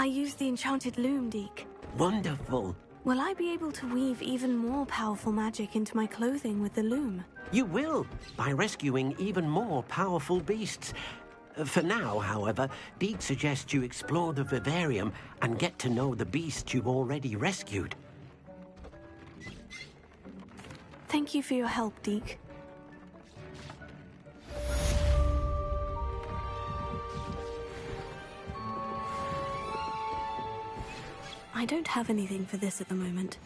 used the enchanted loom, Deke. Wonderful. Will I be able to weave even more powerful magic into my clothing with the loom? You will, by rescuing even more powerful beasts. For now, however, Deke suggests you explore the vivarium and get to know the beasts you've already rescued. Thank you for your help, Deke. I don't have anything for this at the moment.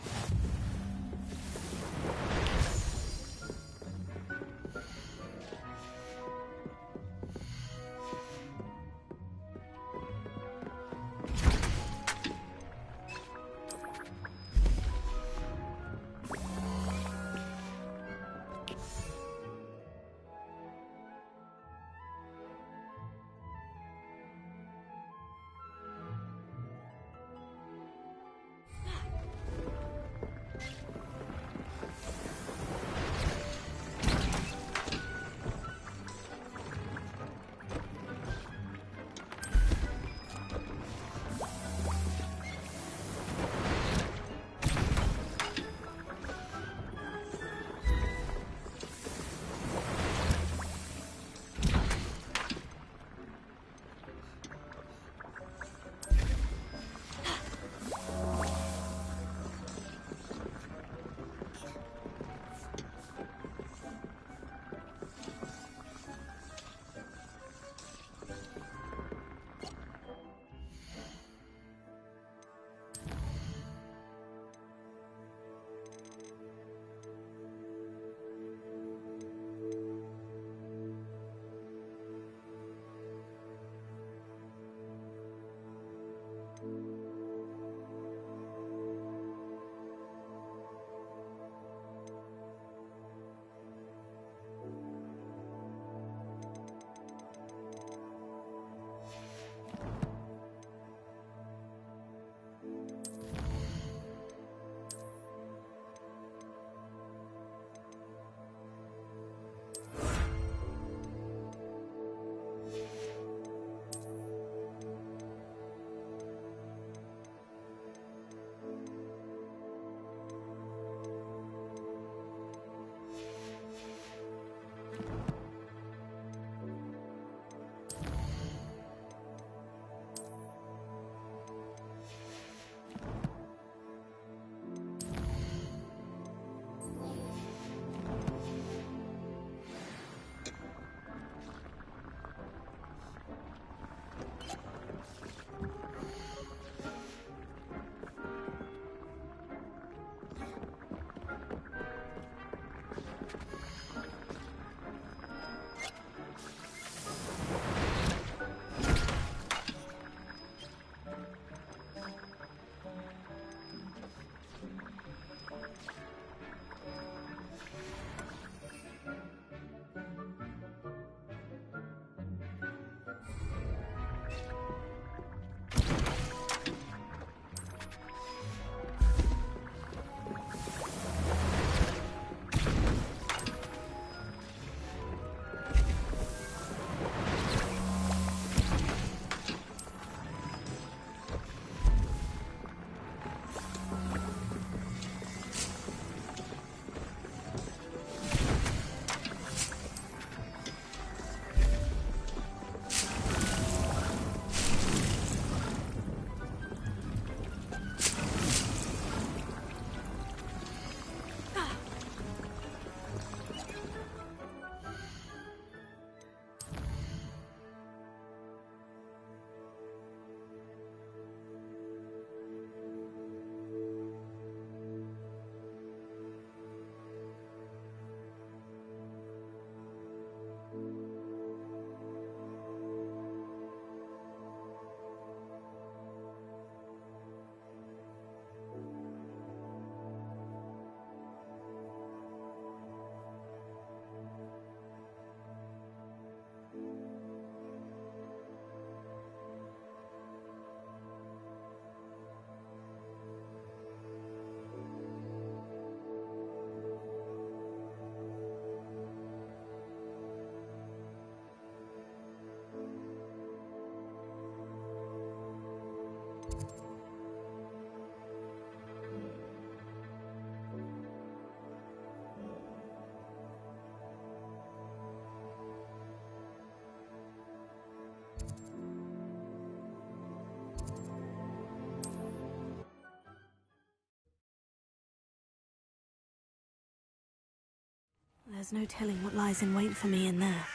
There's no telling what lies in wait for me in there.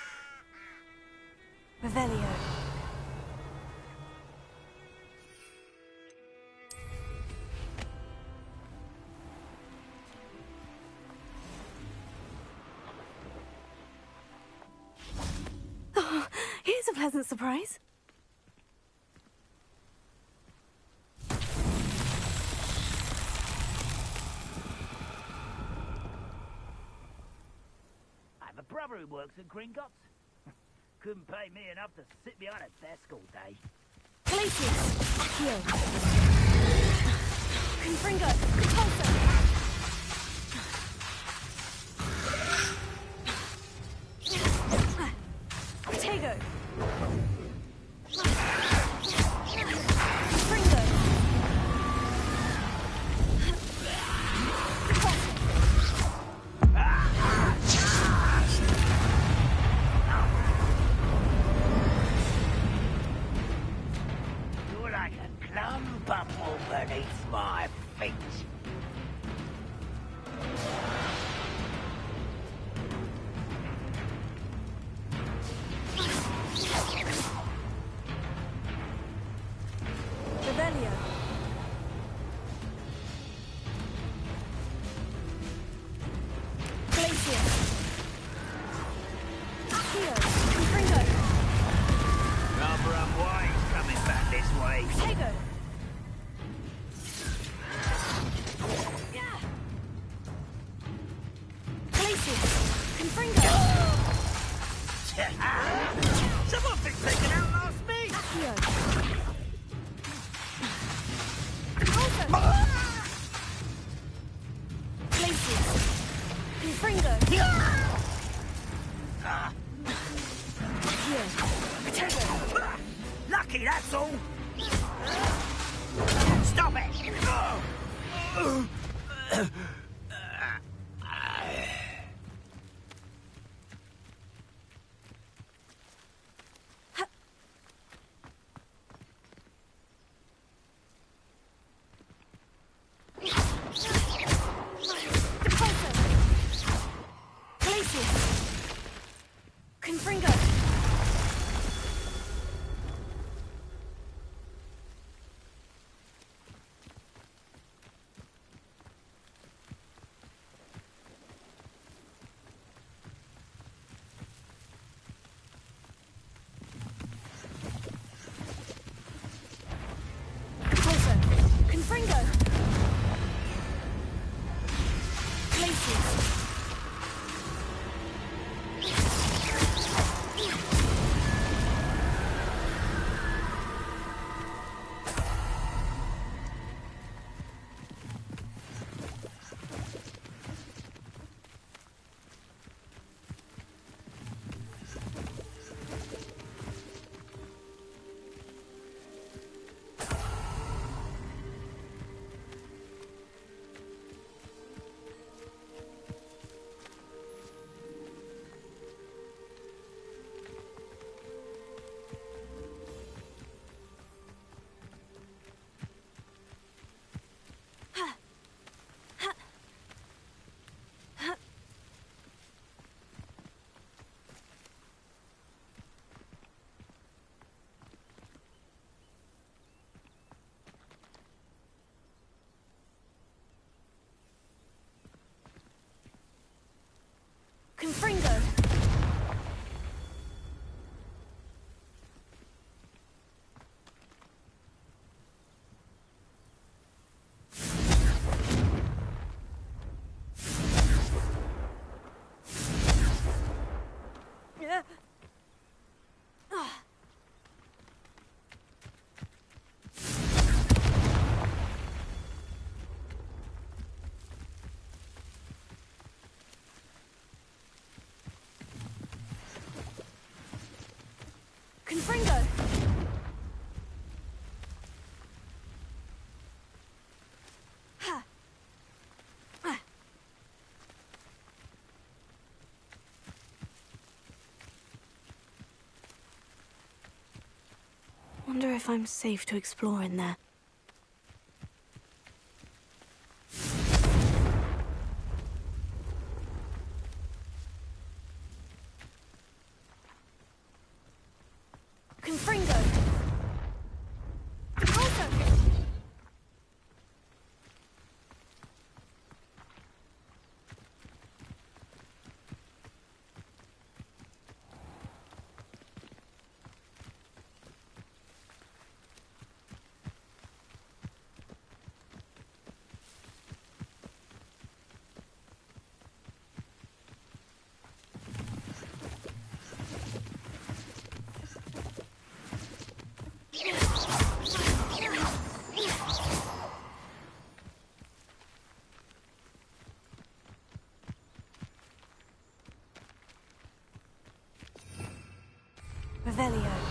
Revelio. Oh, here's a pleasant surprise. I have a brother who works at Gringotts. Couldn't pay me enough to sit behind a desk all day. Glacius! Accio! Confringo! Repulsor! Protego! Confringo! You're like a clump up beneath my feet. Revelio. Glacius. Accio. Confringo. Rubber and white coming back this way. Protego. Glacius. Confringo. Someone been taken out last me. Accio. Repulsor. Glacius. Confringo. Accio. Protego. Lucky, that's all. Stop it! Repulsor. Glacius. Confringo. Repulsor. Confringo. Glacius. Confringo. Confringo. Ha. Ah. Wonder if I'm safe to explore in there. Revelio.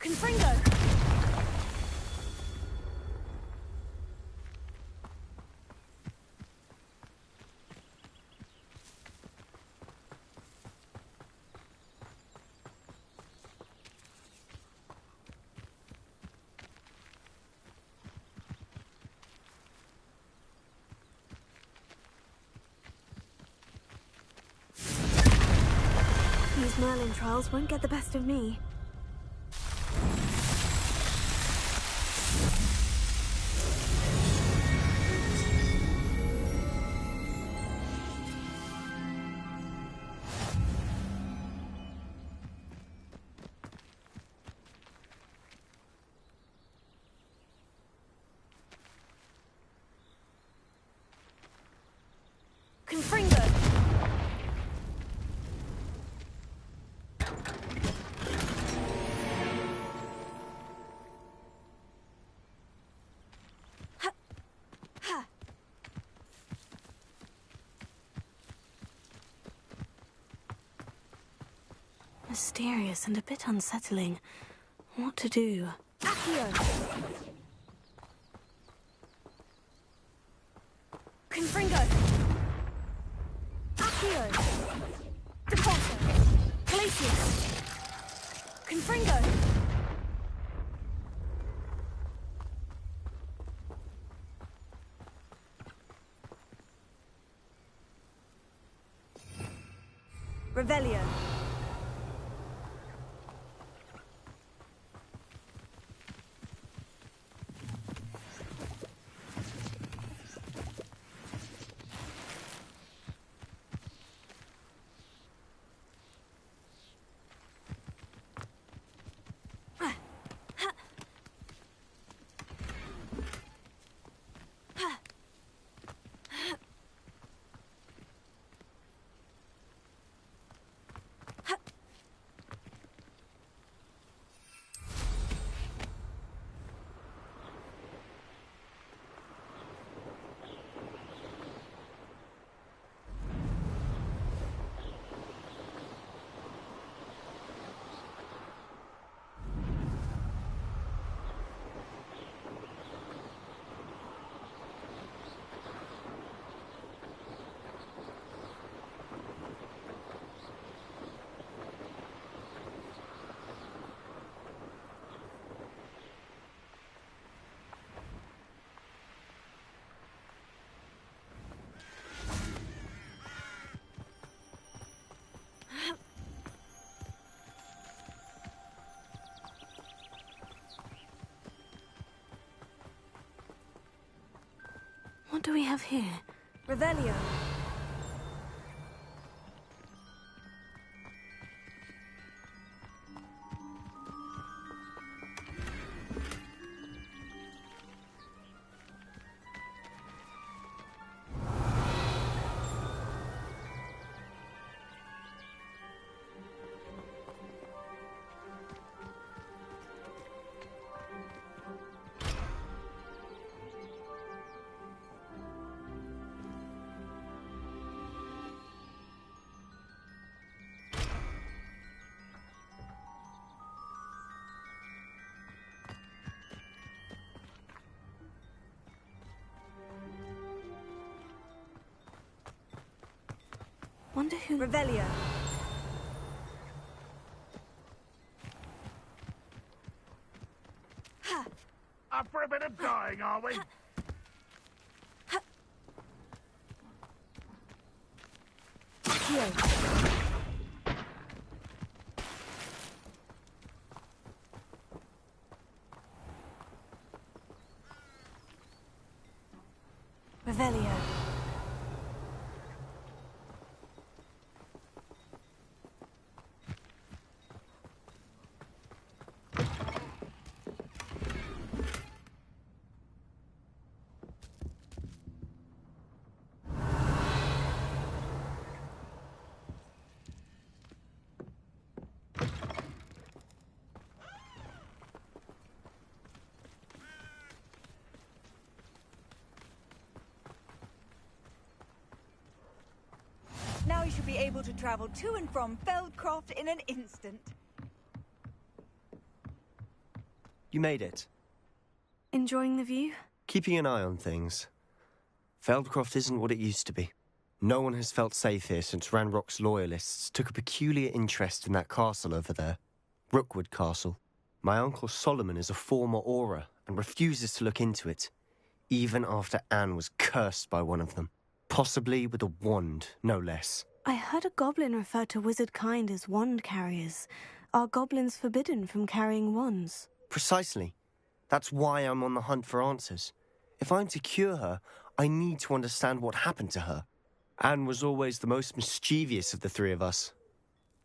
Confringo! These Merlin trials won't get the best of me. Confringo! Mysterious and a bit unsettling. What to do? Accio! Confringo! Accio! Defaulto! Glacius! Confringo! Revelio! What do we have here? Revelio. Wonder who... Revelio. Up for a bit of dying, are we? Accio. Revelio. Now you should be able to travel to and from Feldcroft in an instant. You made it. Enjoying the view? Keeping an eye on things. Feldcroft isn't what it used to be. No one has felt safe here since Ranrock's loyalists took a peculiar interest in that castle over there. Rookwood Castle. My uncle Solomon is a former Auror and refuses to look into it, even after Anne was cursed by one of them. Possibly with a wand, no less. I heard a goblin refer to wizard kind as wand carriers. Are goblins forbidden from carrying wands? Precisely. That's why I'm on the hunt for answers. If I'm to cure her, I need to understand what happened to her. Anne was always the most mischievous of the three of us.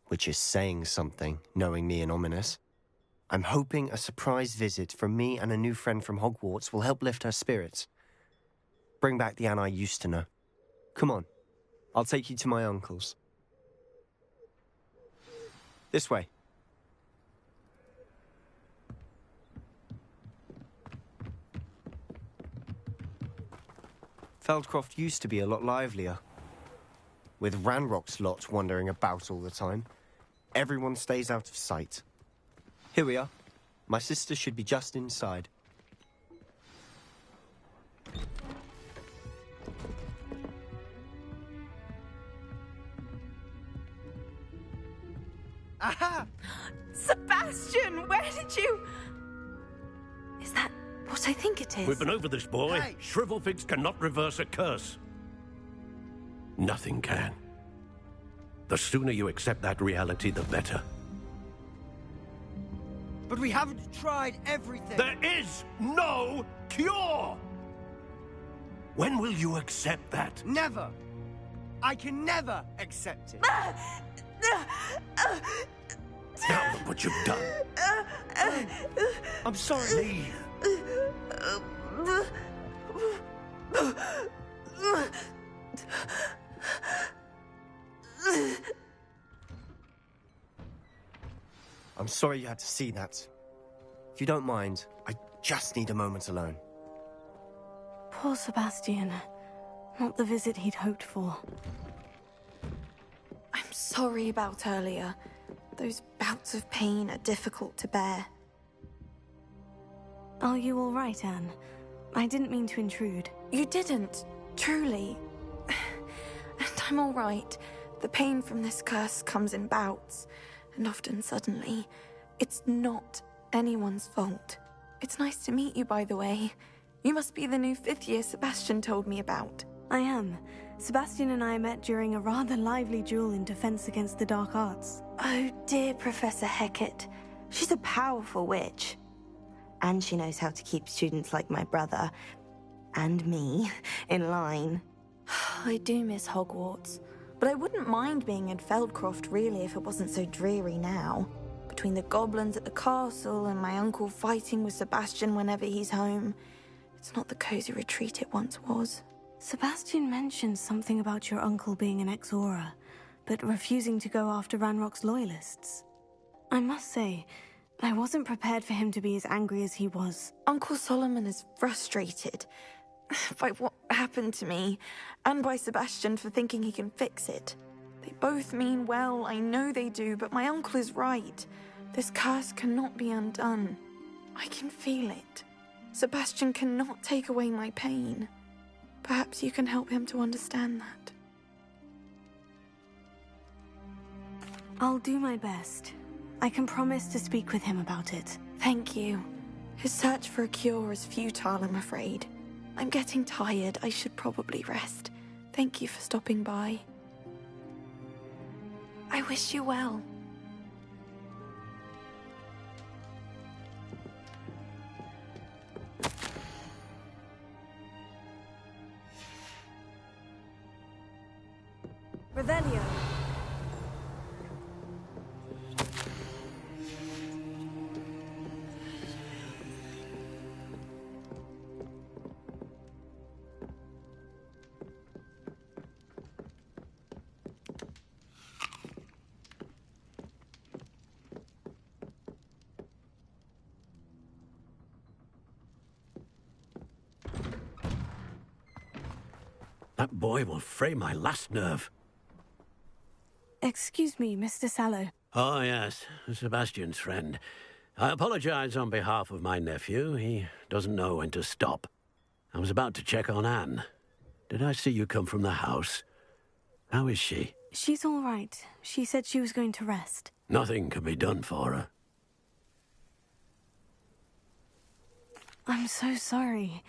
Which is saying something, knowing me and Ominous. I'm hoping a surprise visit from me and a new friend from Hogwarts will help lift her spirits. Bring back the Anne I used to know. Come on, I'll take you to my uncle's. This way. Feldcroft used to be a lot livelier. With Ranrock's lot wandering about all the time, everyone stays out of sight. Here we are. My sister should be just inside. Aha! Sebastian, where did you... Is that what I think it is? We've been over this, boy. Hey. Shrivelfigs cannot reverse a curse. Nothing can. The sooner you accept that reality, the better. But we haven't tried everything. There is no cure! When will you accept that? Never. I can never accept it. Now look what you've done. I'm sorry. Leave. I'm sorry you had to see that. If you don't mind, I just need a moment alone. Poor Sebastian. Not the visit he'd hoped for. I'm sorry about earlier. Those bouts of pain are difficult to bear. Are you all right, Anne? I didn't mean to intrude. You didn't, truly. And I'm all right. The pain from this curse comes in bouts, and often suddenly. It's not anyone's fault. It's nice to meet you, by the way. You must be the new 5th year Sebastian told me about. I am. Sebastian and I met during a rather lively duel in Defense Against the Dark Arts. Oh, dear Professor Hecat. She's a powerful witch. And she knows how to keep students like my brother, and me, in line. I do miss Hogwarts, but I wouldn't mind being in Feldcroft, really, if it wasn't so dreary now. Between the goblins at the castle and my uncle fighting with Sebastian whenever he's home, it's not the cozy retreat it once was. Sebastian mentioned something about your uncle being an ex-Auror, but refusing to go after Ranrock's loyalists. I must say, I wasn't prepared for him to be as angry as he was. Uncle Solomon is frustrated by what happened to me, and by Sebastian for thinking he can fix it. They both mean well, I know they do, but my uncle is right. This curse cannot be undone. I can feel it. Sebastian cannot take away my pain. Perhaps you can help him to understand that. I'll do my best. I can promise to speak with him about it. Thank you. His search for a cure is futile, I'm afraid. I'm getting tired. I should probably rest. Thank you for stopping by. I wish you well. Revelio. That boy will fray my last nerve. Excuse me, Mr. Sallow. Oh, yes, Sebastian's friend. I apologize on behalf of my nephew. He doesn't know when to stop. I was about to check on Anne. Did I see you come from the house? How is she? She's all right. She said she was going to rest. Nothing can be done for her. I'm so sorry.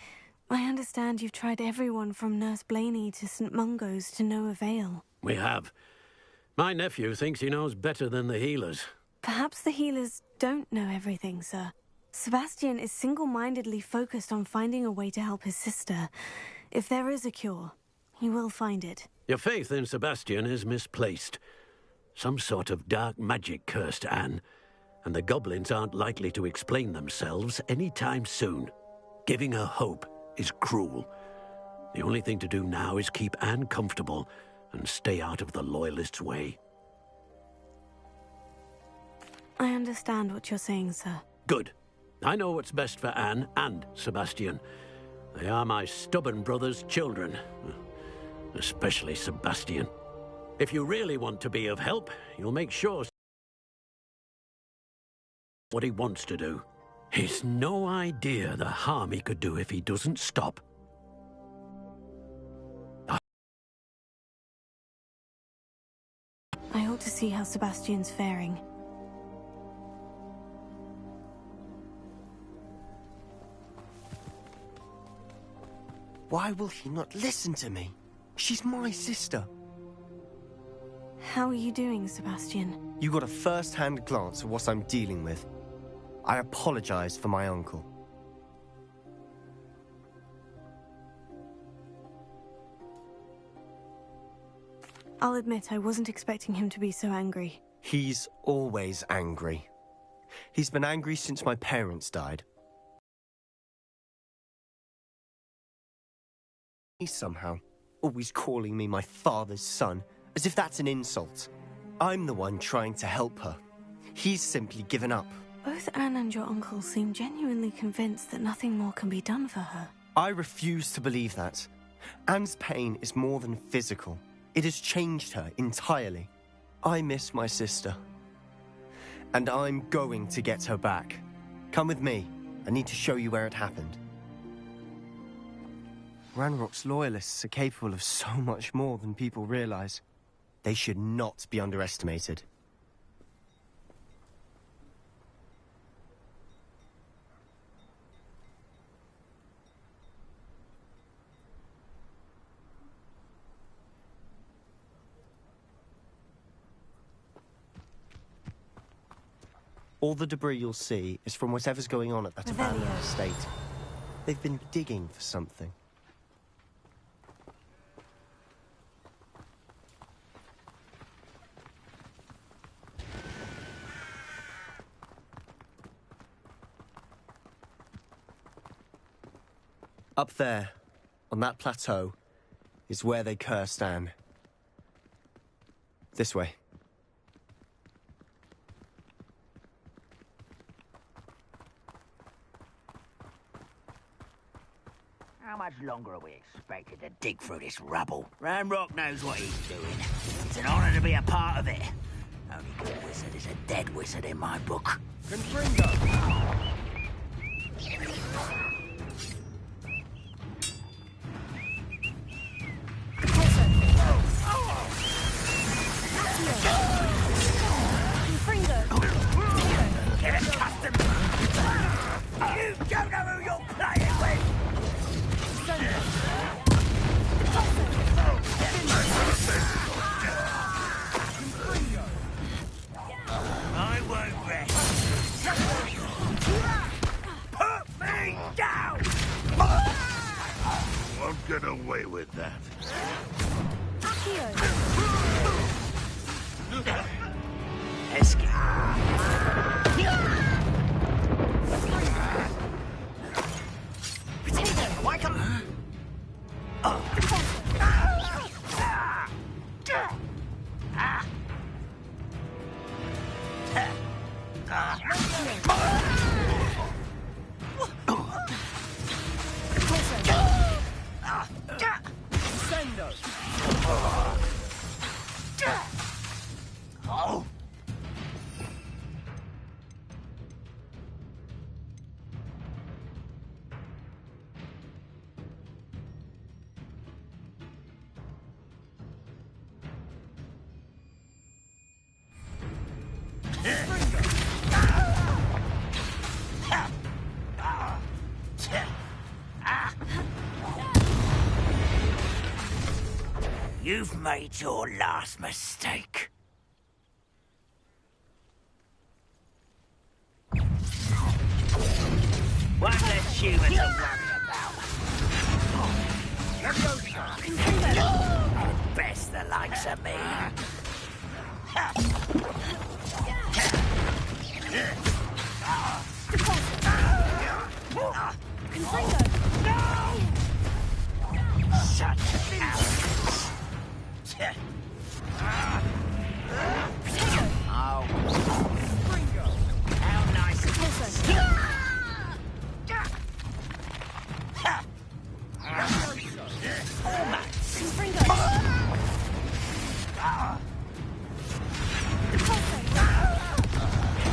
I understand you've tried everyone from Nurse Blaney to St. Mungo's to no avail. We have. My nephew thinks he knows better than the healers. Perhaps the healers don't know everything, sir. Sebastian is single-mindedly focused on finding a way to help his sister. If there is a cure, he will find it. Your faith in Sebastian is misplaced. Some sort of dark magic cursed Anne, and the goblins aren't likely to explain themselves anytime soon. Giving her hope is cruel. The only thing to do now is keep Anne comfortable and stay out of the Loyalists' way. I understand what you're saying, sir. Good. I know what's best for Anne and Sebastian. They are my stubborn brother's children. Especially Sebastian. If you really want to be of help, you'll make sure what he wants to do. He's no idea the harm he could do if he doesn't stop. I ought to see how Sebastian's faring. Why will he not listen to me? She's my sister. How are you doing, Sebastian? You got a first-hand glance at what I'm dealing with. I apologize for my uncle. I'll admit I wasn't expecting him to be so angry. He's always angry. He's been angry since my parents died. He's somehow always calling me my father's son, as if that's an insult. I'm the one trying to help her. He's simply given up. Both Anne and your uncle seem genuinely convinced that nothing more can be done for her. I refuse to believe that. Anne's pain is more than physical. It has changed her entirely. I miss my sister. And I'm going to get her back. Come with me. I need to show you where it happened. Ranrock's Loyalists are capable of so much more than people realize. They should not be underestimated. All the debris you'll see is from whatever's going on at that abandoned estate. They've been digging for something. Up there, on that plateau, is where they cursed Anne. This way. How much longer are we expected to dig through this rubble? Ranrock knows what he's doing. It's an honor to be a part of it. Only good wizard is a dead wizard in my book. Confringo! Don't know who you're playing with! I won't rest. Put me down! Won't get away with that. You've made your last mistake. One less human to worry about. Best the likes of me. Such arrogance. Oh. How nice of you.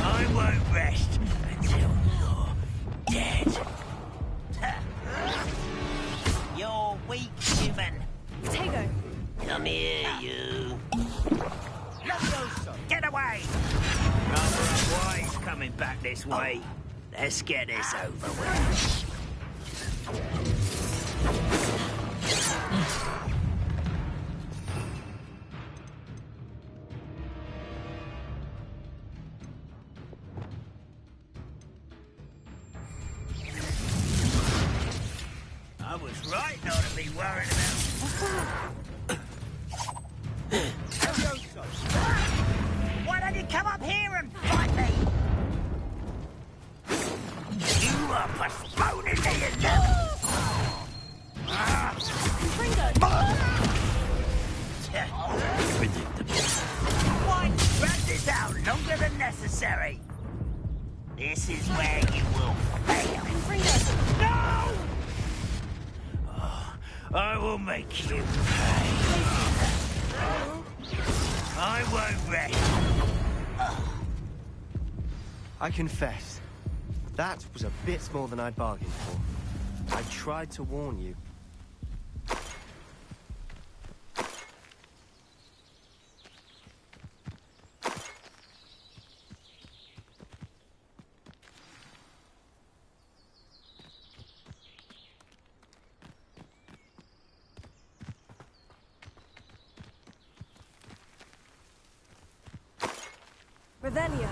I won't rest until you're dead. You're weak, human. Potato. Come here, you. Get away! Rather wise coming back this way. Let's get this over with. I was right not to be worried about. Why don't you come up here and fight me? You are postponing the inevitable. Why drag this out longer than necessary? This is where you will fail. No! Oh, I will make you pay. I won't rest. I confess, that was a bit more than I'd bargained for. I tried to warn you. Revelio.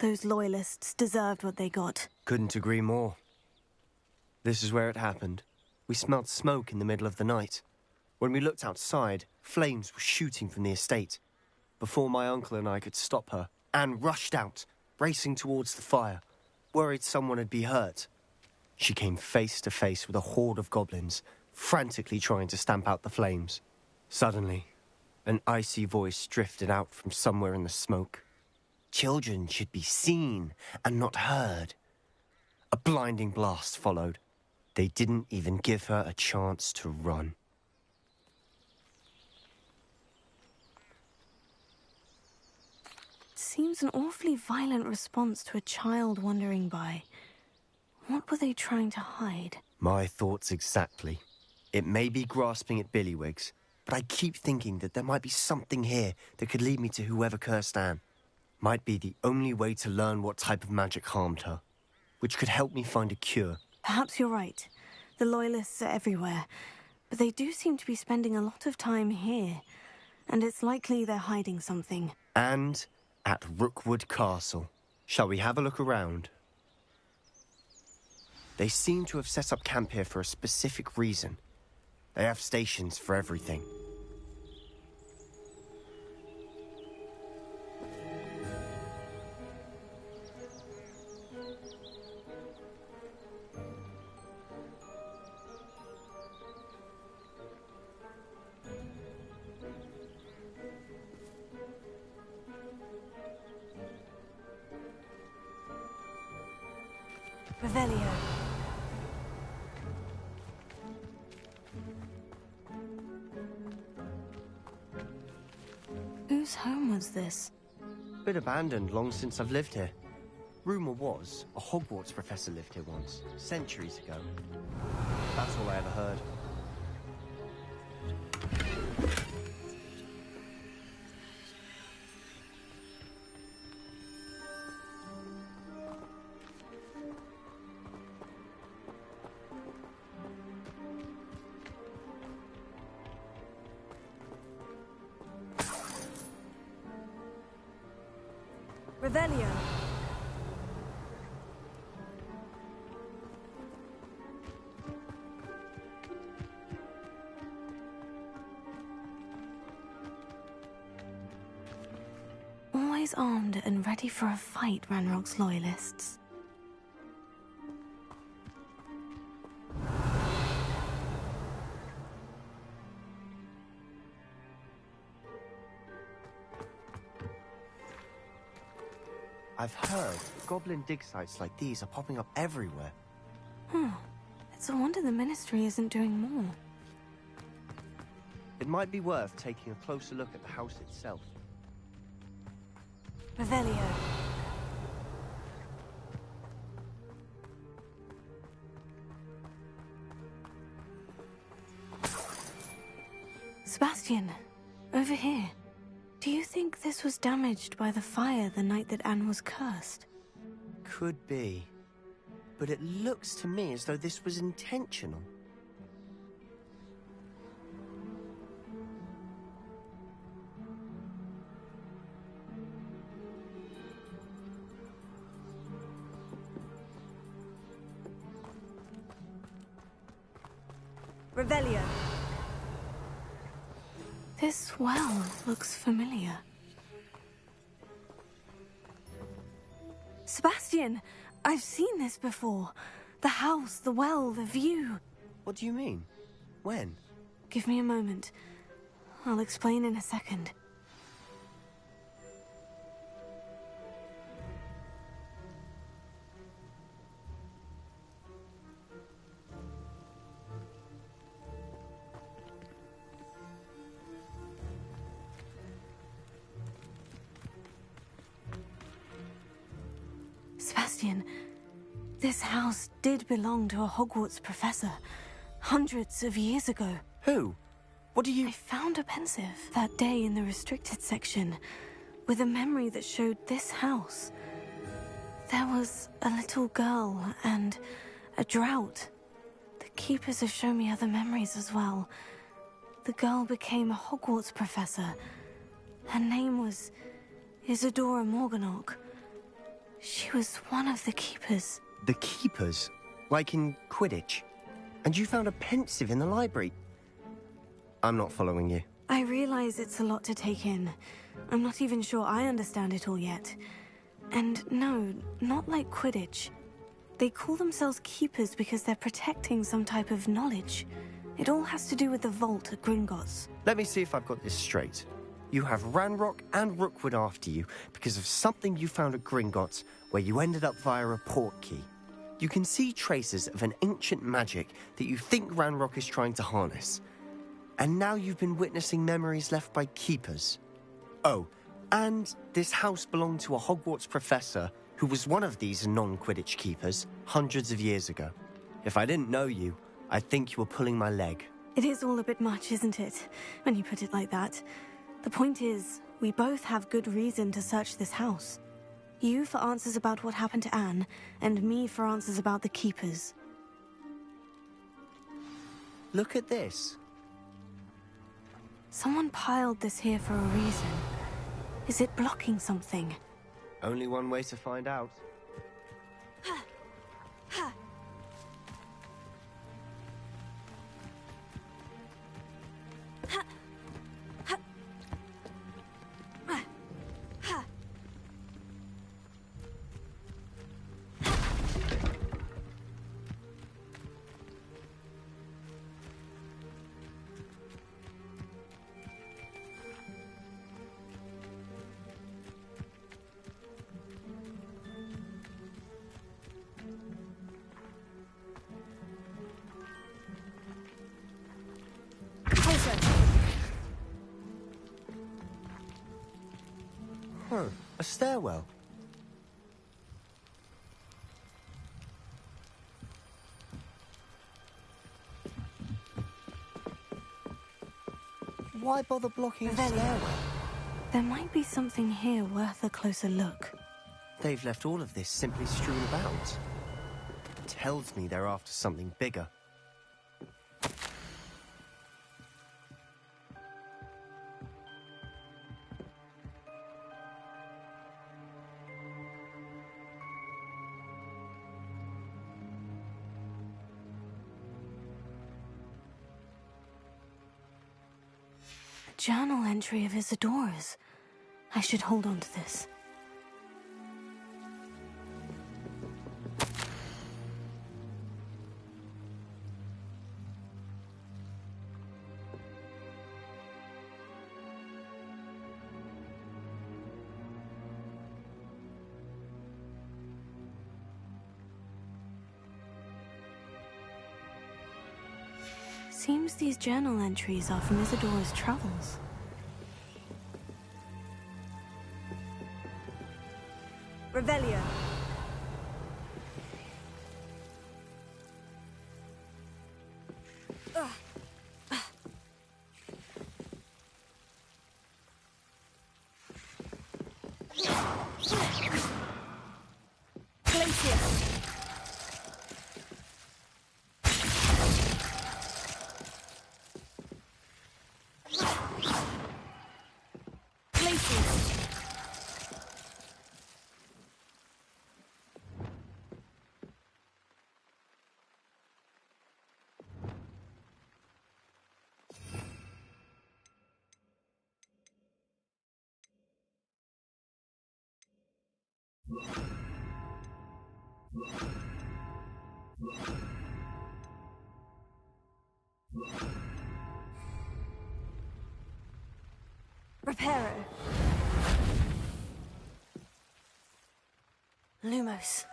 those loyalists deserved what they got. Couldn't agree more. This is where it happened. We smelled smoke in the middle of the night. When we looked outside, flames were shooting from the estate. Before my uncle and I could stop her, Anne rushed out, racing towards the fire, worried someone had been hurt. She came face to face with a horde of goblins, frantically trying to stamp out the flames. Suddenly, an icy voice drifted out from somewhere in the smoke. Children should be seen and not heard. A blinding blast followed. They didn't even give her a chance to run. Seems an awfully violent response to a child wandering by. What were they trying to hide? My thoughts exactly. It may be grasping at Billywigs, but I keep thinking that there might be something here that could lead me to whoever cursed Anne. Might be the only way to learn what type of magic harmed her, which could help me find a cure. Perhaps you're right. The Loyalists are everywhere, but they do seem to be spending a lot of time here, and it's likely they're hiding something. And at Rookwood Castle. Shall we have a look around? They seem to have set up camp here for a specific reason. They have stations for everything. Revelio. Whose home was this? Been abandoned long since I've lived here. Rumor was, a Hogwarts professor lived here once, centuries ago. That's all I ever heard. Revelio. Always armed and ready for a fight, Ranrock's loyalists. I've heard goblin dig sites like these are popping up everywhere. It's a wonder the Ministry isn't doing more. It might be worth taking a closer look at the house itself. Revelio. Sebastian, over here. Do you think this was damaged by the fire the night that Anne was cursed? Could be. But it looks to me as though this was intentional. Revelio. This well looks familiar. Sebastian, I've seen this before. The house, the well, the view. What do you mean? When? Give me a moment. I'll explain in a second. Sebastian, this house did belong to a Hogwarts professor, hundreds of years ago. Who? What do you... I found a pensive that day in the restricted section, with a memory that showed this house. There was a little girl and a drought. The keepers have shown me other memories as well. The girl became a Hogwarts professor. Her name was Isadora Morganach. She was one of the keepers. The keepers? Like in Quidditch? And you found a pensive in the library? I'm not following you. I realize it's a lot to take in. I'm not even sure I understand it all yet. And no, not like Quidditch. They call themselves keepers because they're protecting some type of knowledge. It all has to do with the vault at Gringotts. Let me see if I've got this straight. You have Ranrock and Rookwood after you because of something you found at Gringotts where you ended up via a port key. You can see traces of an ancient magic that you think Ranrock is trying to harness. And now you've been witnessing memories left by keepers. Oh, and this house belonged to a Hogwarts professor who was one of these non-Quidditch keepers hundreds of years ago. If I didn't know you, I'd think you were pulling my leg. It is all a bit much, isn't it, when you put it like that? The point is, we both have good reason to search this house. You for answers about what happened to Anne, and me for answers about the keepers. Look at this. Someone piled this here for a reason. Is it blocking something? Only one way to find out. A stairwell. Why bother blocking a stairwell? There might be something here worth a closer look. They've left all of this simply strewn about. Tells me they're after something bigger. Journal entry of Isadora's. I should hold on to this. Seems these journal entries are from Isadora's travels. Revelio. Reparo. Lumos.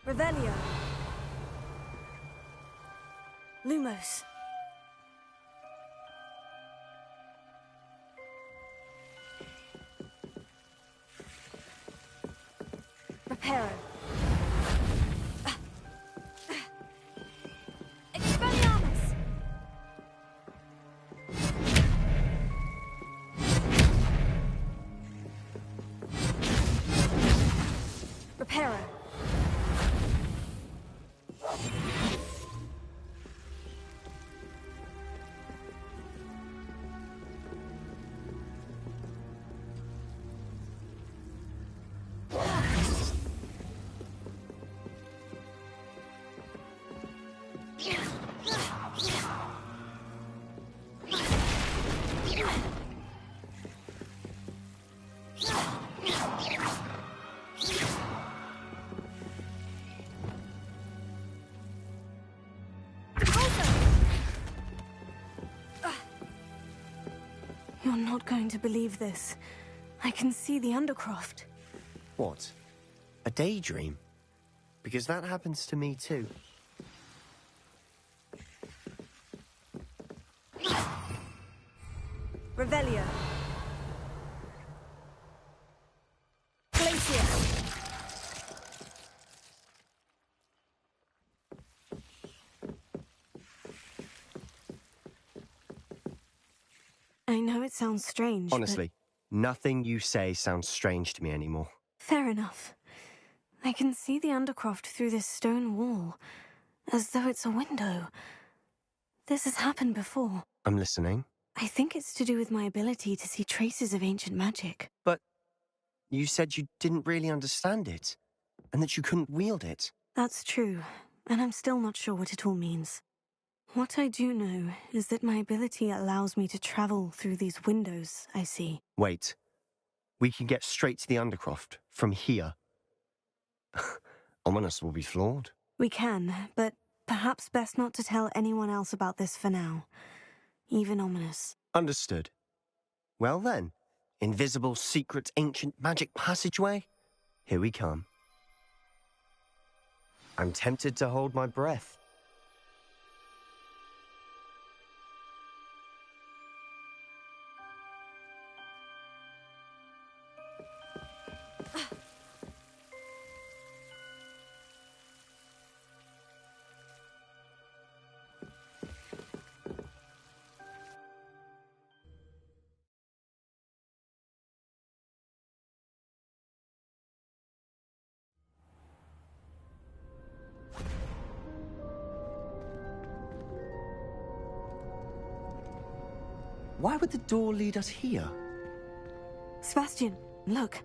Revelio. Lumos. Reparo. You're not going to believe this. I can see the Undercroft. What? A daydream? Because that happens to me too. Revelio. Glacier. I know it sounds strange, Honestly, nothing you say sounds strange to me anymore. Fair enough. I can see the Undercroft through this stone wall, as though it's a window. This has happened before. I'm listening. I think it's to do with my ability to see traces of ancient magic. But you said you didn't really understand it, and that you couldn't wield it. That's true, and I'm still not sure what it all means. What I do know is that my ability allows me to travel through these windows I see. Wait. We can get straight to the Undercroft from here. Ominous will be flawed. We can, but perhaps best not to tell anyone else about this for now. Even Ominous. Understood. Well then, invisible, secret, ancient magic passageway? Here we come. I'm tempted to hold my breath. Why would the door lead us here? Sebastian, look.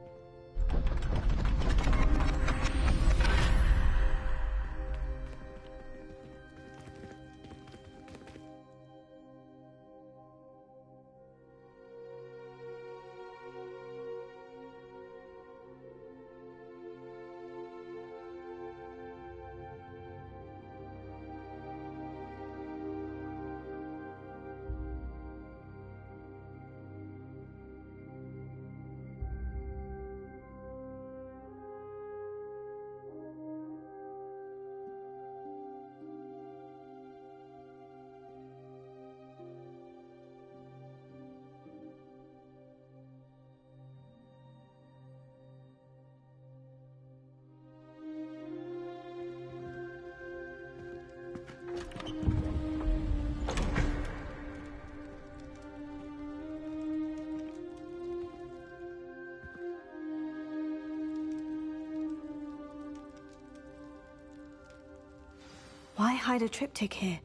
Why hide a triptych here?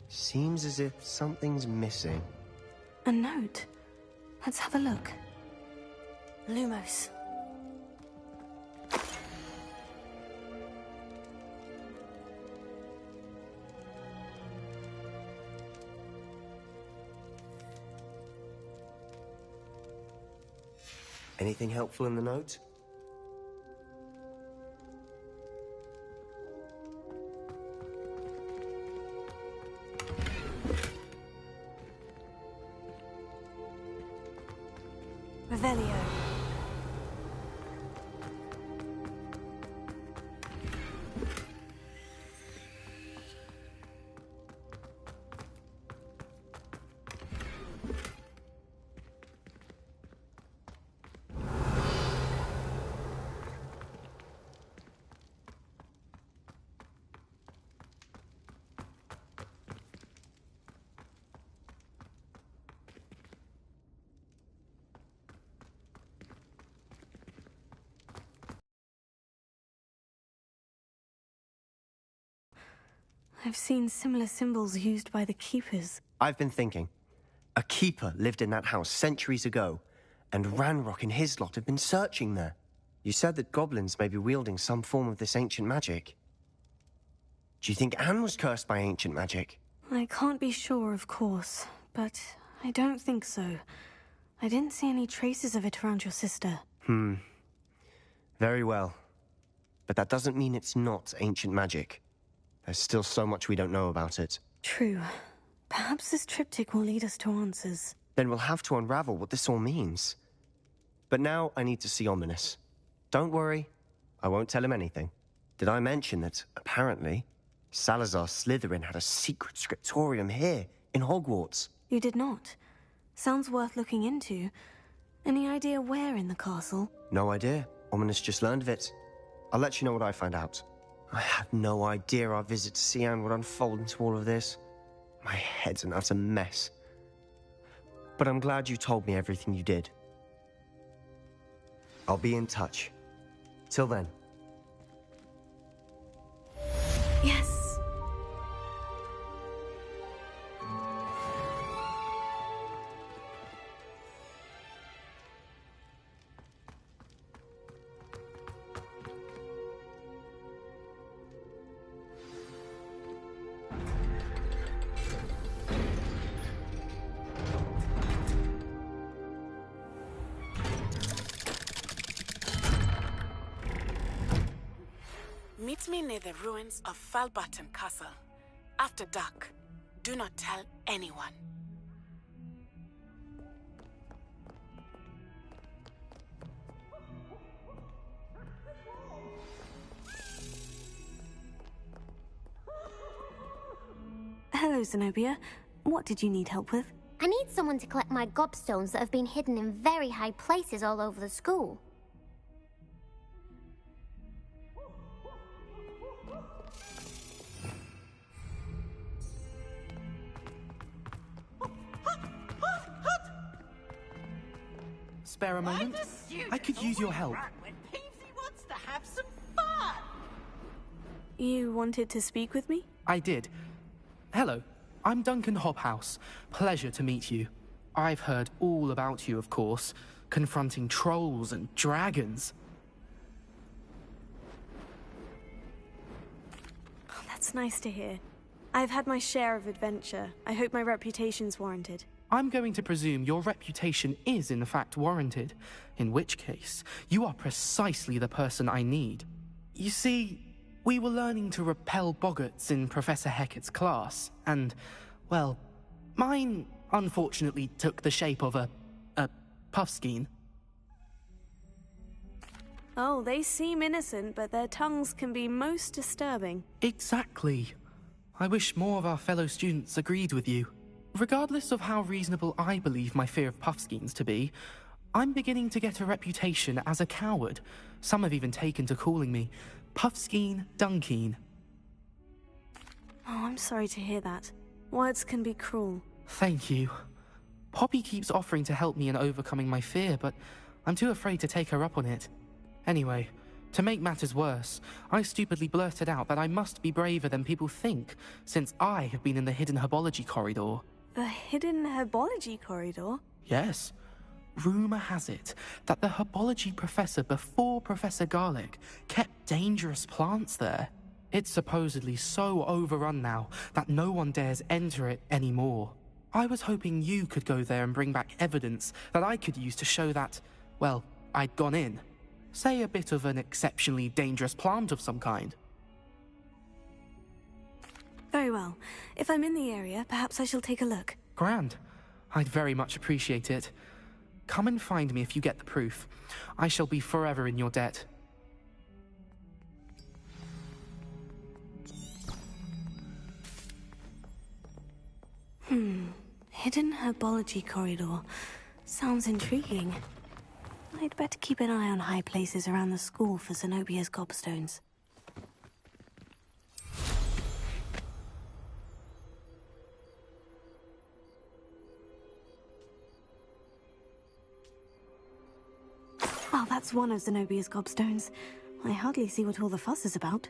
Seems as if something's missing. A note. Let's have a look. Lumos. Anything helpful in the note? Revelio. I've seen similar symbols used by the Keepers. I've been thinking. A keeper lived in that house centuries ago, and Ranrock and his lot have been searching there. You said that goblins may be wielding some form of this ancient magic. Do you think Anne was cursed by ancient magic? I can't be sure, of course, but I don't think so. I didn't see any traces of it around your sister. Very well. But that doesn't mean it's not ancient magic. There's still so much we don't know about it. True. Perhaps this triptych will lead us to answers. Then we'll have to unravel what this all means. But now I need to see Ominous. Don't worry, I won't tell him anything. Did I mention that, apparently, Salazar Slytherin had a secret scriptorium here, in Hogwarts? You did not. Sounds worth looking into. Any idea where in the castle? No idea. Ominous just learned of it. I'll let you know what I find out. I had no idea our visit to Cian would unfold into all of this. My head's an utter mess. But I'm glad you told me everything you did. I'll be in touch. Till then. Yes. Meet me near the ruins of Falbaton Castle. After dark. Do not tell anyone. Hello, Zenobia. What did you need help with? I need someone to collect my gobstones that have been hidden in very high places all over the school. Spare a moment? I could use your help. When Peevesy wants to have some fun. You wanted to speak with me? I did. Hello, I'm Duncan Hobhouse. Pleasure to meet you. I've heard all about you, of course, confronting trolls and dragons. Oh, that's nice to hear. I've had my share of adventure. I hope my reputation's warranted. I'm going to presume your reputation is in fact warranted, in which case, you are precisely the person I need. You see, we were learning to repel boggarts in Professor Hecat's class, and, well, mine unfortunately took the shape of a puffskein. Oh, they seem innocent, but their tongues can be most disturbing. Exactly. I wish more of our fellow students agreed with you. Regardless of how reasonable I believe my fear of puffskeins to be, I'm beginning to get a reputation as a coward. Some have even taken to calling me Puffskein Dunkeen. Oh, I'm sorry to hear that. Words can be cruel. Thank you. Poppy keeps offering to help me in overcoming my fear, but I'm too afraid to take her up on it. Anyway, to make matters worse, I stupidly blurted out that I must be braver than people think, since I have been in the hidden herbology corridor. The hidden herbology corridor? Yes. Rumor has it that the herbology professor before Professor Garlic kept dangerous plants there. It's supposedly so overrun now that no one dares enter it anymore. I was hoping you could go there and bring back evidence that I could use to show that, well, I'd gone in. Say a bit of an exceptionally dangerous plant of some kind. Very well. If I'm in the area, perhaps I shall take a look. Grand. I'd very much appreciate it. Come and find me if you get the proof. I shall be forever in your debt. Hidden herbology corridor. Sounds intriguing. I'd better keep an eye on high places around the school for Zenobia's gobstones. Oh, that's one of Zenobia's gobstones. I hardly see what all the fuss is about.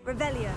Revelio.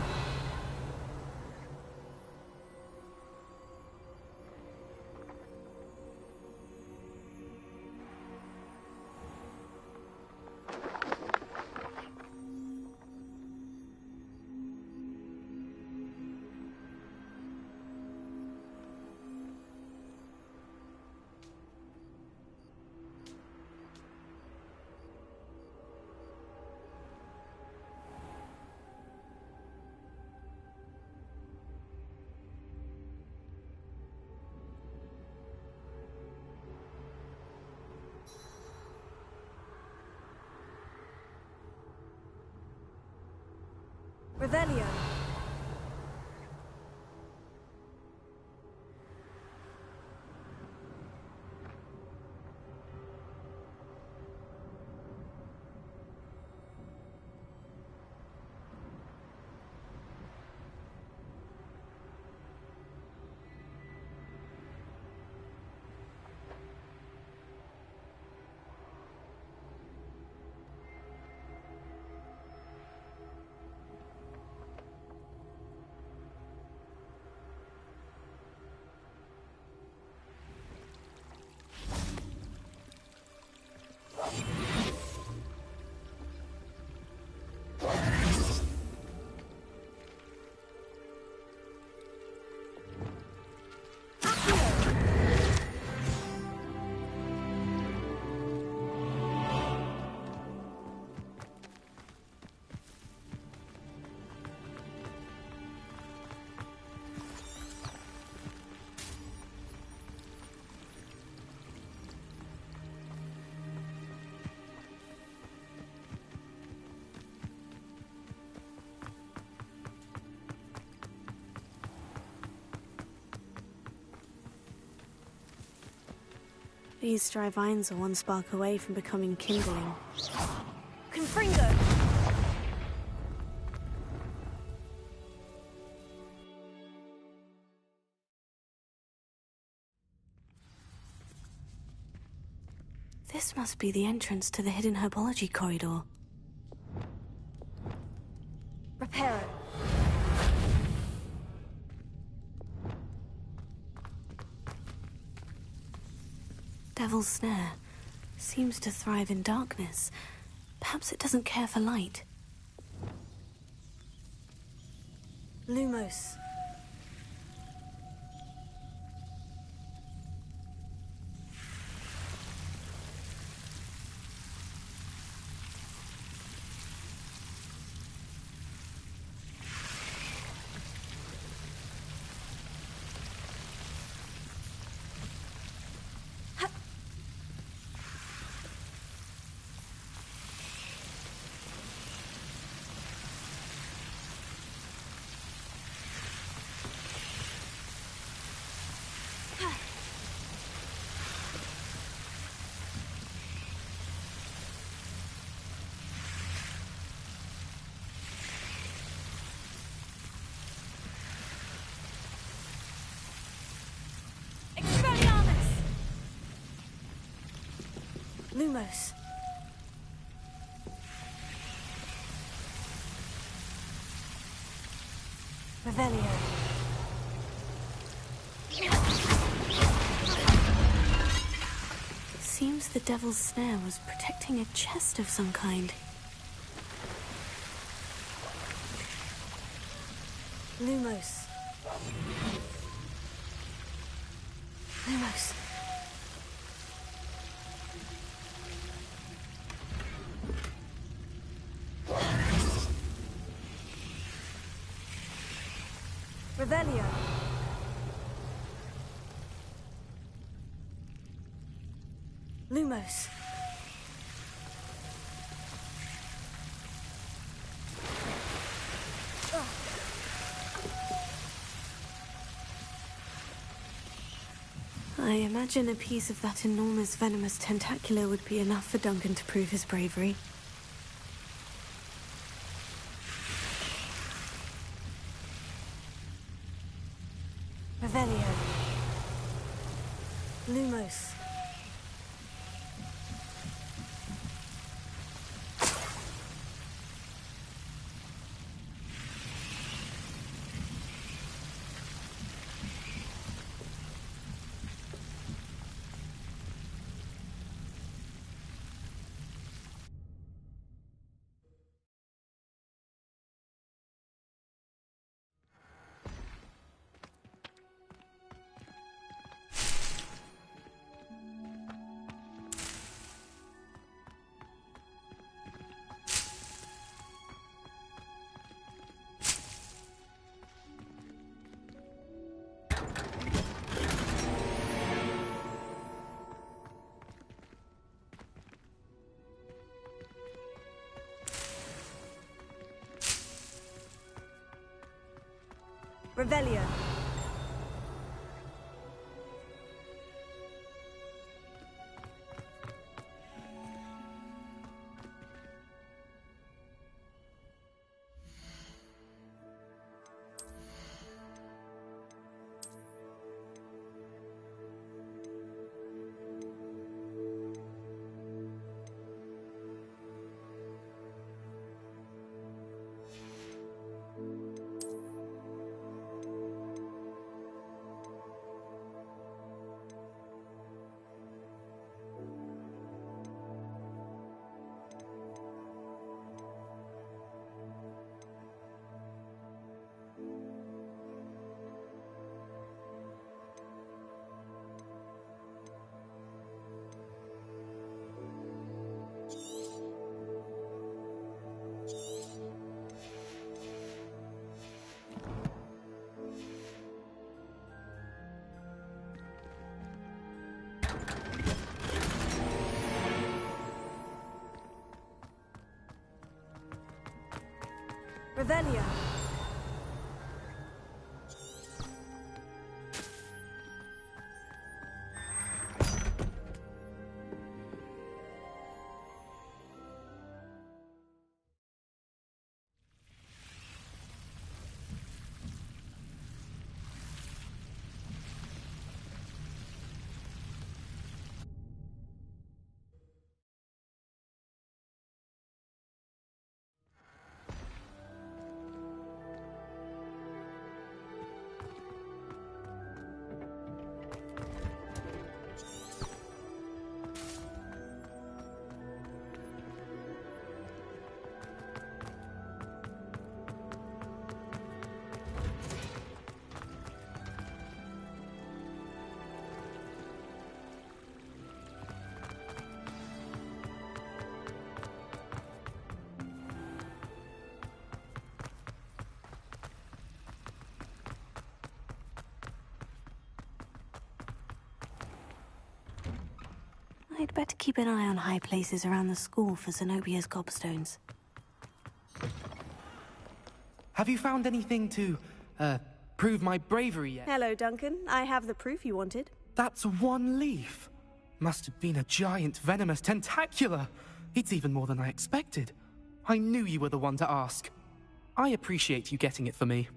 Revelio. These dry vines are one spark away from becoming kindling. Confringo! This must be the entrance to the hidden herbology corridor. Reparo. Devil's Snare seems to thrive in darkness. Perhaps it doesn't care for light. Lumos. Lumos. Revelio. Seems the Devil's Snare was protecting a chest of some kind. Lumos. Lumos. Revelio. Lumos. I imagine a piece of that enormous venomous tentacular would be enough for Duncan to prove his bravery. Revelio. Lumos. Revelio. Revelio. I'd better keep an eye on high places around the school for Zenobia's gobstones. Have you found anything to, prove my bravery yet? Hello, Duncan. I have the proof you wanted. That's one leaf. Must have been a giant venomous tentacula. It's even more than I expected. I knew you were the one to ask. I appreciate you getting it for me.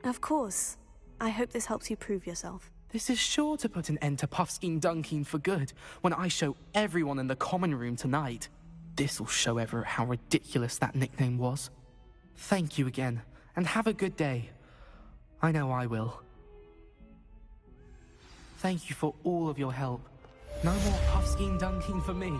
Of course. I hope this helps you prove yourself. This is sure to put an end to Puffskein Dunkeen for good when I show everyone in the common room tonight. This'll show Everett how ridiculous that nickname was. Thank you again, and have a good day. I know I will. Thank you for all of your help. No more Puffskein Dunkeen for me.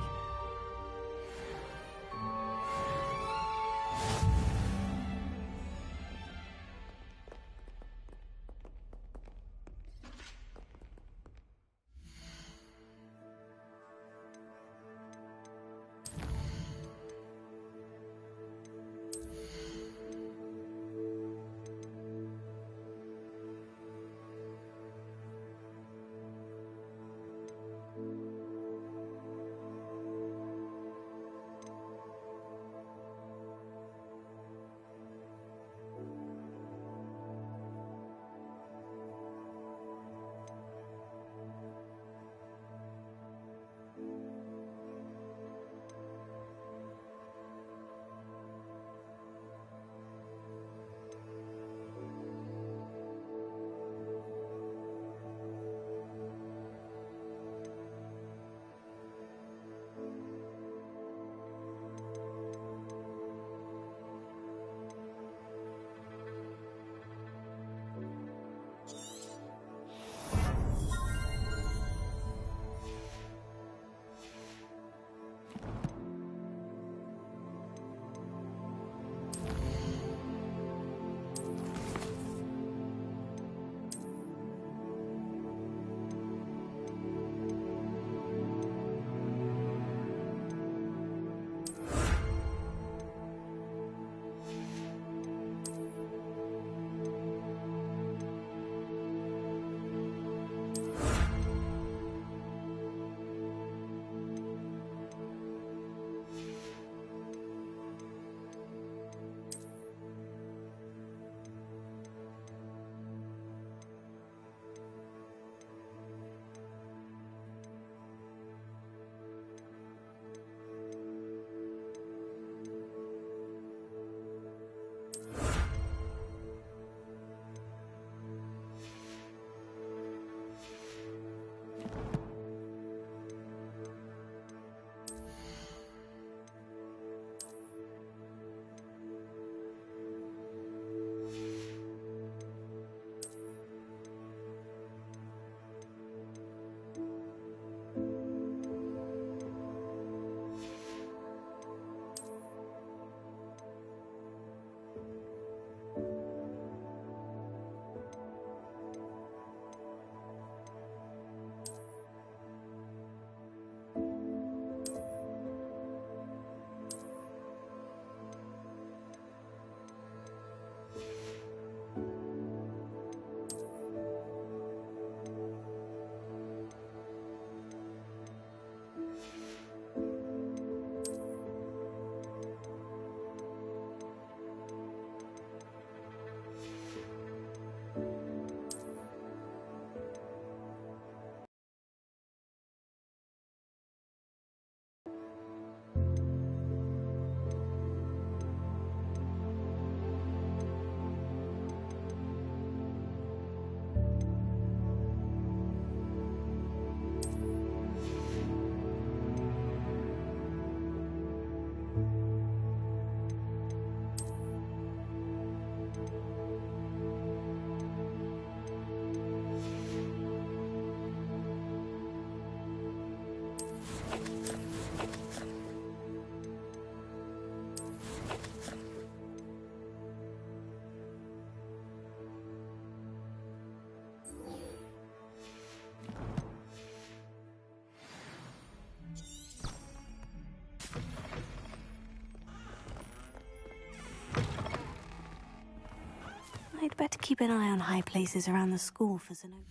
I'd better keep an eye on high places around the school for Zenobia.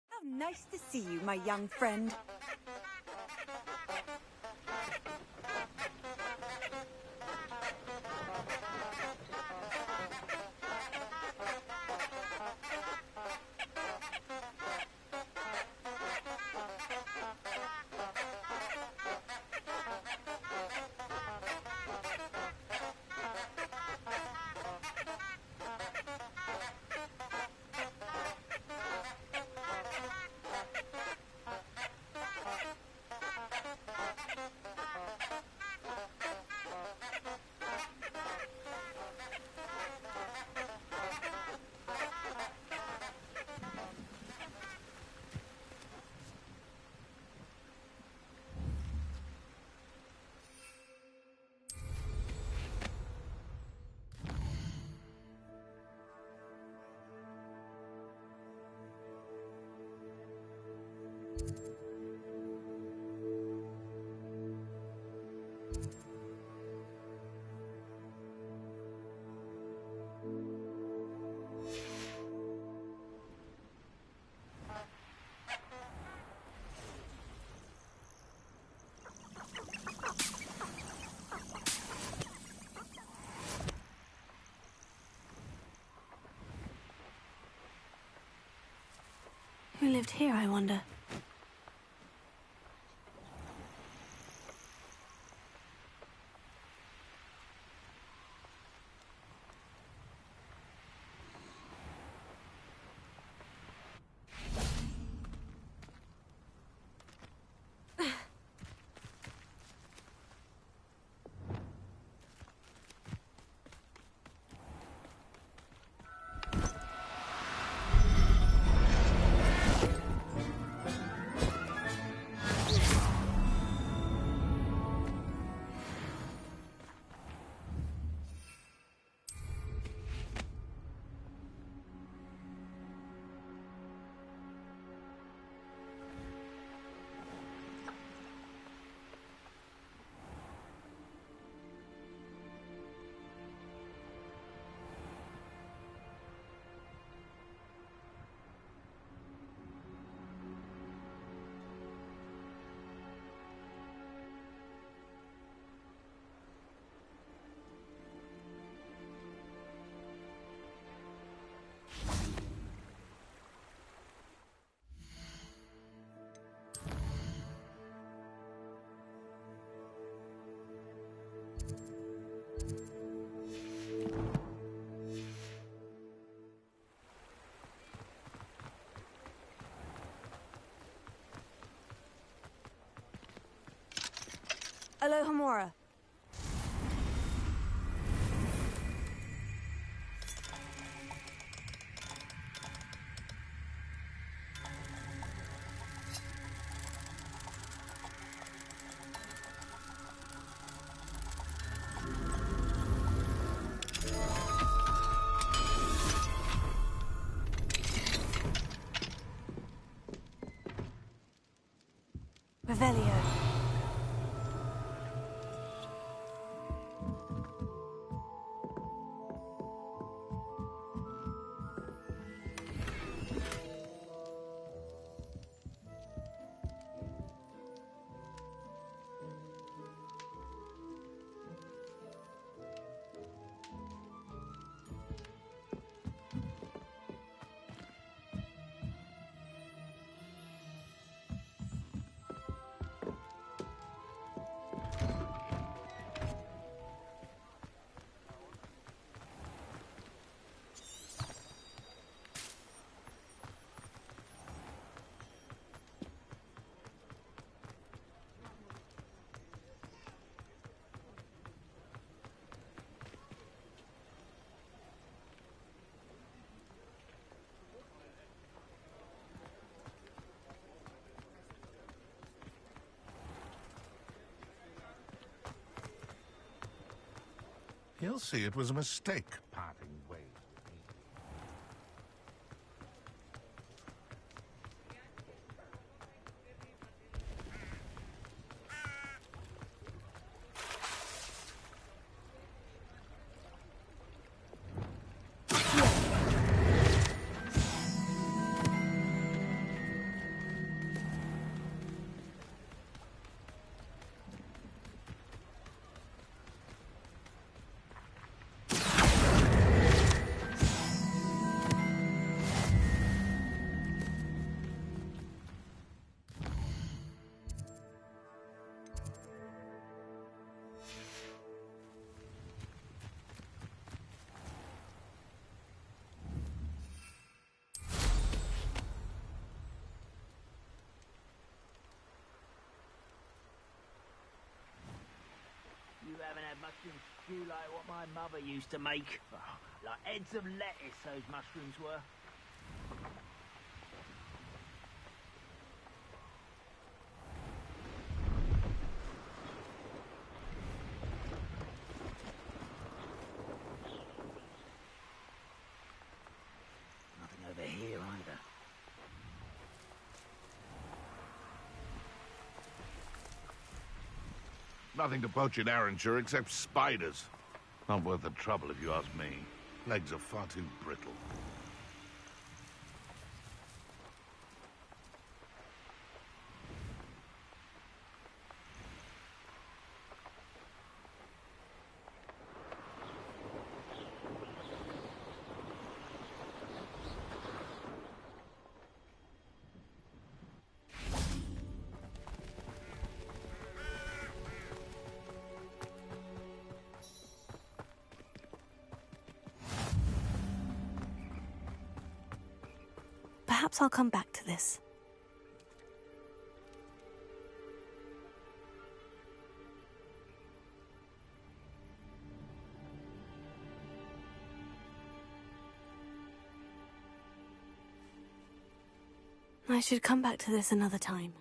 How nice to see you, my young friend. Who lived here, I wonder? Alohomora. Revelio. He'll see it was a mistake, parting ways. You haven't had mushroom stew like what my mother used to make. Oh, like heads of lettuce, those mushrooms were. Nothing over here either. Nothing to poach in Arrowshire except spiders. Not worth the trouble if you ask me. Legs are far too brittle. Perhaps I'll come back to this. I should come back to this another time.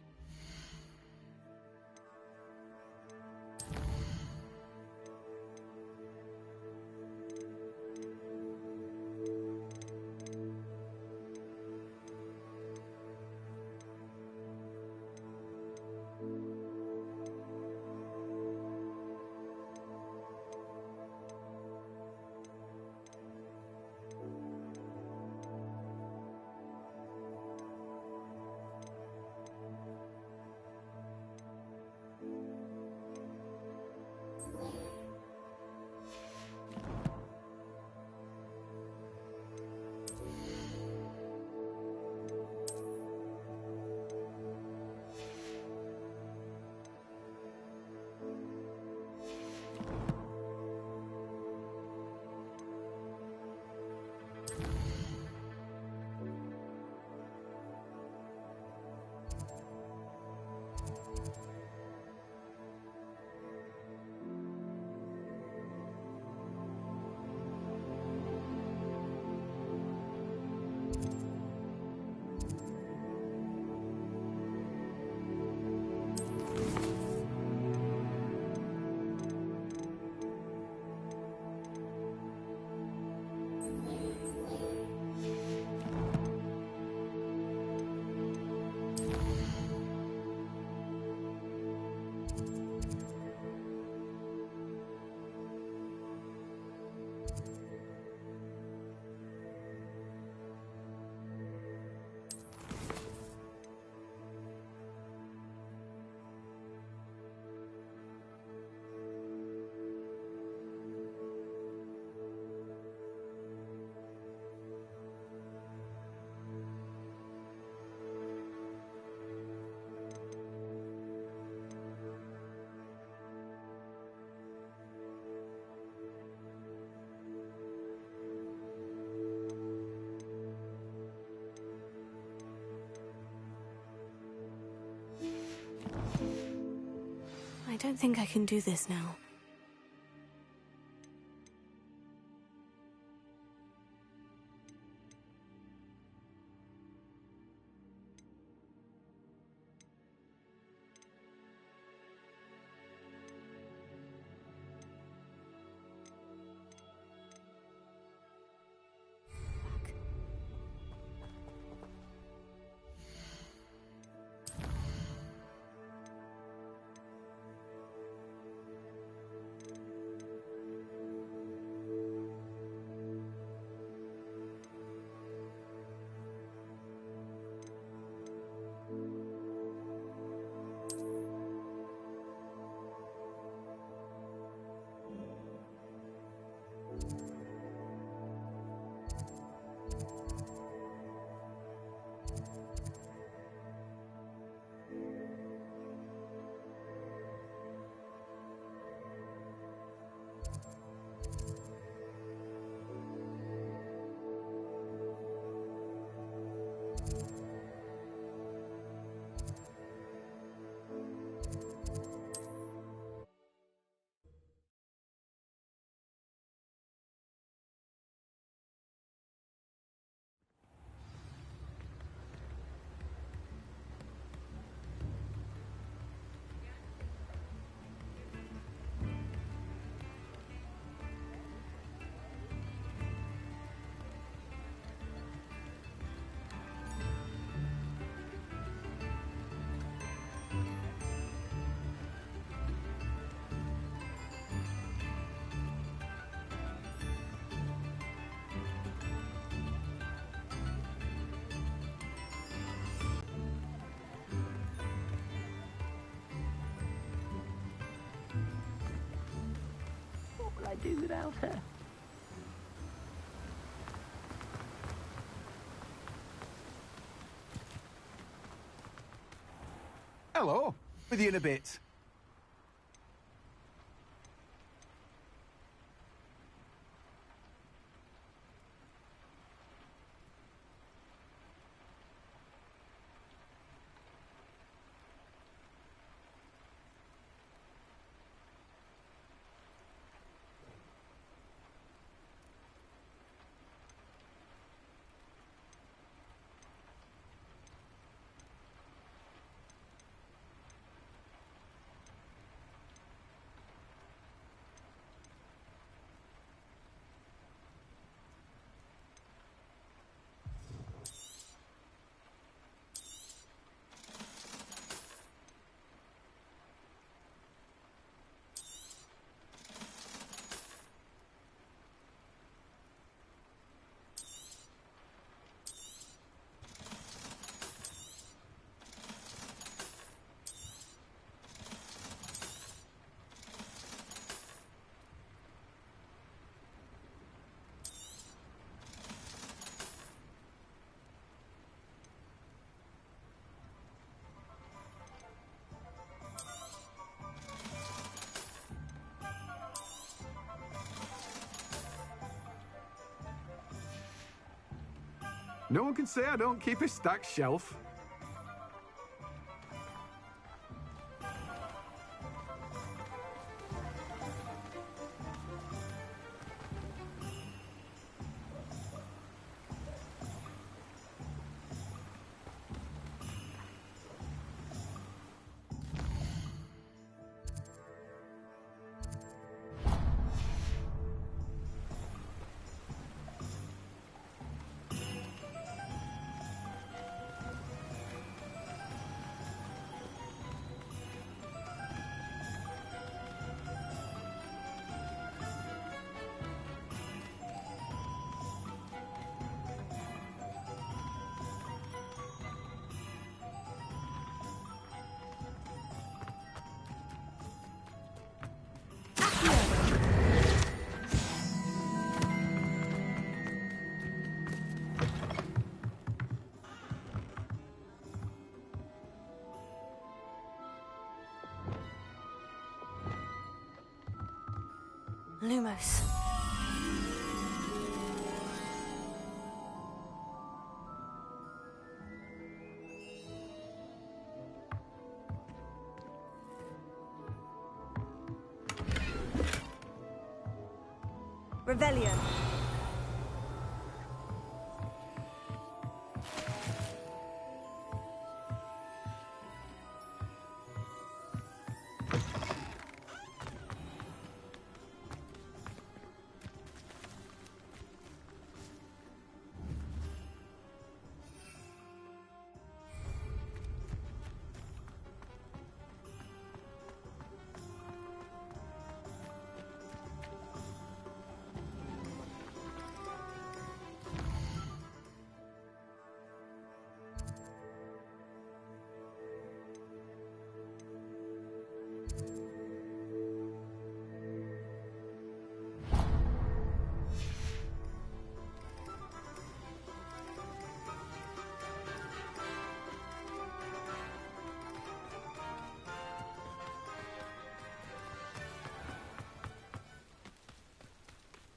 I don't think I can do this now. do without her. Hello. With you in a bit. No one can say I don't keep a stacked shelf. Lumos. Revelio.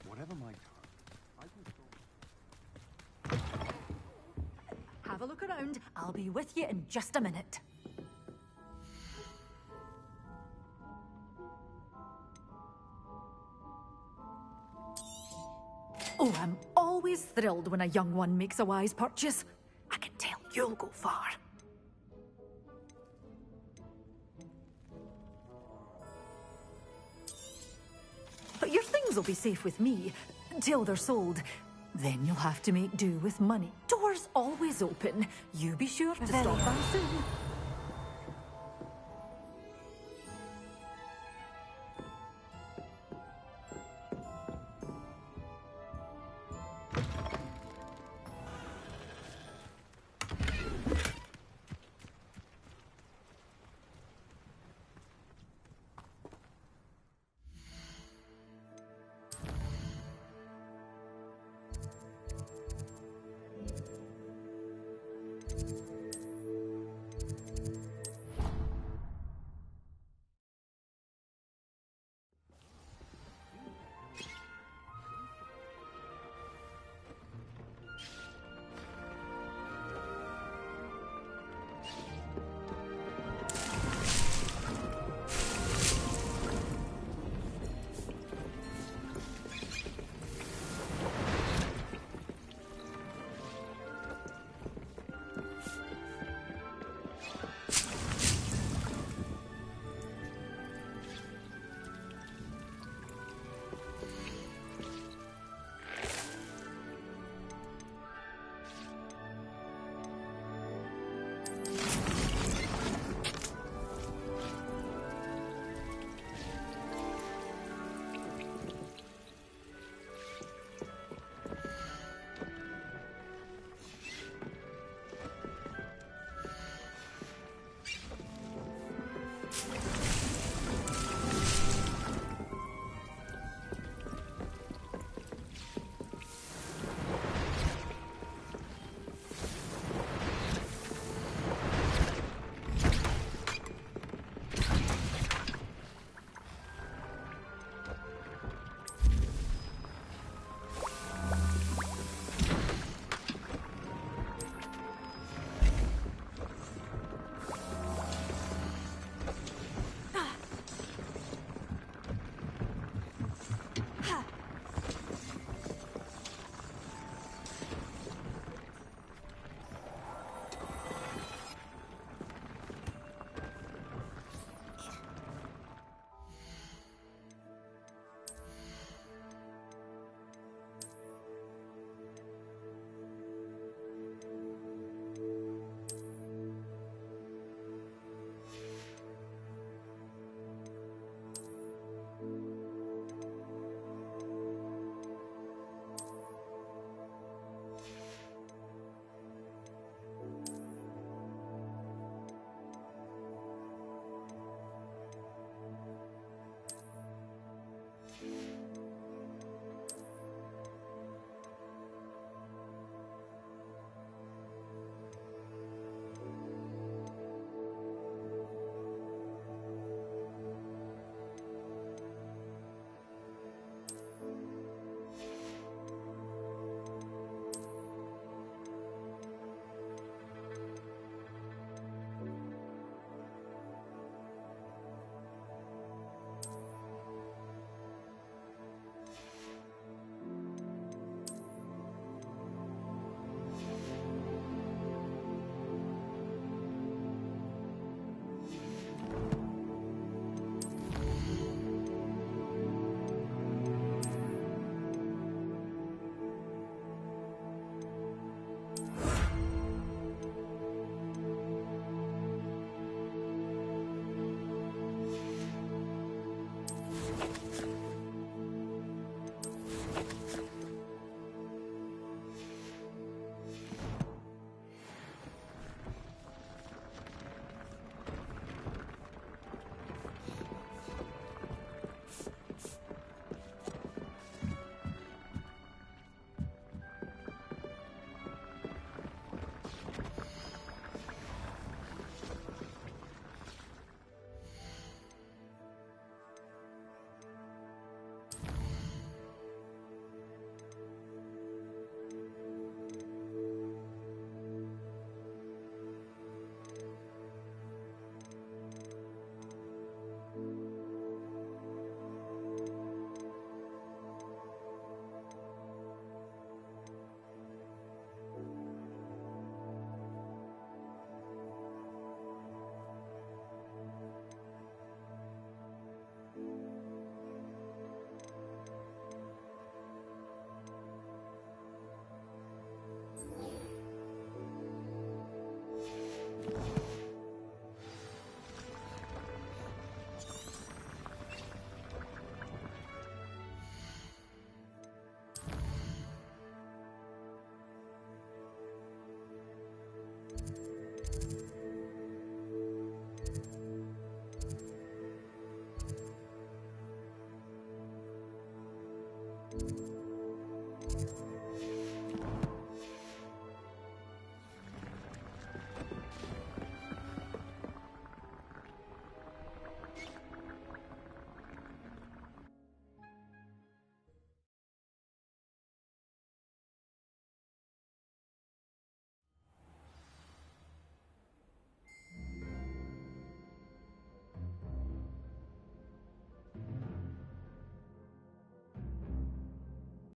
Whatever my time, I can still... Have a look around. I'll be with you in just a minute. Oh, I'm always thrilled when a young one makes a wise purchase. I can tell you'll go far. But your things will be safe with me, till they're sold. Then you'll have to make do with money. Doors always open. You be sure to stop by soon.